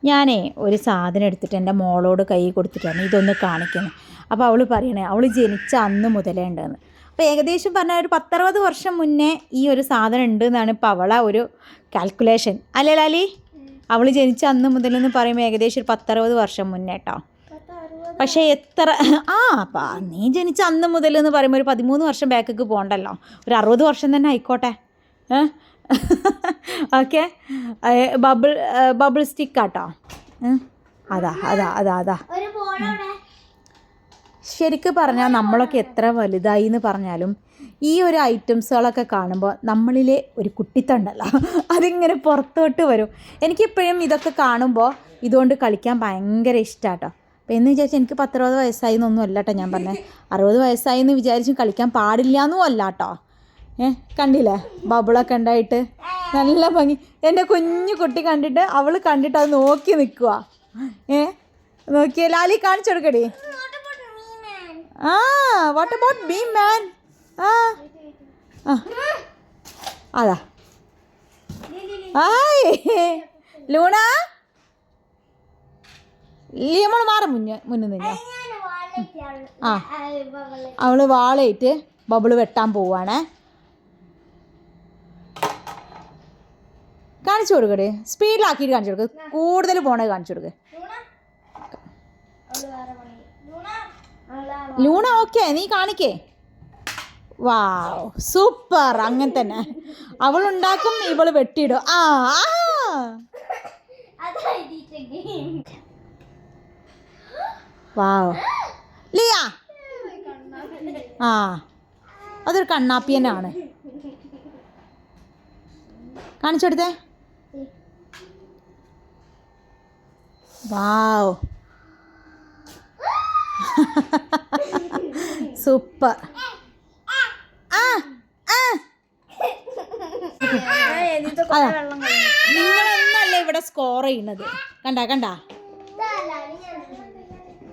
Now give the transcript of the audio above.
ഞാനേ ഒരു സാധനം എടുത്തിട്ട് എൻ്റെ മോളോട് കൈ കൊടുത്തിട്ടാണ് ഇതൊന്ന് കാണിക്കുന്നത്. അപ്പോൾ അവൾ പറയണേ അവൾ ജനിച്ച അന്ന് മുതലേ ഉണ്ടെന്ന്. അപ്പോൾ ഏകദേശം പറഞ്ഞാൽ ഒരു 10-60 വർഷം മുന്നേ ഈ ഒരു സാധനം ഉണ്ട് എന്നാണ് ഇപ്പോൾ അവളെ ഒരു കാൽക്കുലേഷൻ. അല്ലേ ലാലി? അവൾ ജനിച്ച അന്ന് മുതലെന്ന് പറയുമ്പോൾ ഏകദേശം ഒരു 10-60 വർഷം മുന്നേ കേട്ടോ. പക്ഷേ എത്ര അപ്പം നീ ജനിച്ച അന്ന് മുതലെന്ന് പറയുമ്പോൾ ഒരു 13 വർഷം ബാക്കൊക്കെ പോകണ്ടല്ലോ, ഒരു 60 വർഷം തന്നെ ആയിക്കോട്ടെ. ഓക്കെ, ബബിൾ സ്റ്റിക്കാട്ടോ. അതാ ശരിക്കും പറഞ്ഞാൽ നമ്മളൊക്കെ എത്ര വലുതായി എന്ന് പറഞ്ഞാലും ഈ ഒരു ഐറ്റംസുകളൊക്കെ കാണുമ്പോൾ നമ്മളിലെ ഒരു കുട്ടിത്തണ്ടല്ലോ അതിങ്ങനെ പുറത്തോട്ട് വരും. എനിക്കിപ്പോഴും ഇതൊക്കെ കാണുമ്പോൾ ഇതുകൊണ്ട് കളിക്കാൻ ഭയങ്കര ഇഷ്ടമാട്ടോ. അപ്പോൾ എന്ന് വിചാരിച്ചാൽ എനിക്ക് 10-60 വയസ്സായി എന്നൊന്നും അല്ല കേട്ടോ ഞാൻ പറഞ്ഞത്. 60 വയസ്സായി എന്ന് വിചാരിച്ചും കളിക്കാൻ പാടില്ല എന്നും അല്ല കേട്ടോ. കണ്ടില്ലേ ബബിളൊക്കെ ഉണ്ടായിട്ട് നല്ല ഭംഗി. എൻ്റെ കുഞ്ഞു കുട്ടി കണ്ടിട്ട് അവൾ കണ്ടിട്ട് അത് നോക്കി നിൽക്കുക. നോക്കിയേ ലാലി കാണിച്ചു കൊടുക്കടി. വാട്ട് അബൌട്ട് ബീ മാൻ? അതാ ലൂണ നമ്മൾ മാറും മുന്നിൽ നിന്ന്. അവള് വാളയിട്ട് ബബിള് വെട്ടാൻ പോവാണേ. കാണിച്ചു കൊടുക്കടേ, സ്പീഡിലാക്കിയിട്ട് കാണിച്ചു കൊടുക്ക്, കൂടുതൽ പോണേ കാണിച്ചു കൊടുക്ക്. ലൂണ ഓക്കെ, നീ കാണിക്കേ. Wow super. അങ്ങനെ തന്നെ അവളുണ്ടാക്കും, ഇവള് വെട്ടിയിടും. വാവ് ലിയ, അതൊരു കണ്ണാപ്പി തന്നെയാണ്. കാണിച്ചു കൊടുത്തേ. Wow super. നിങ്ങളൊന്നല്ലേ ഇവിടെ സ്കോർ ചെയ്യുന്നത്. കണ്ടാ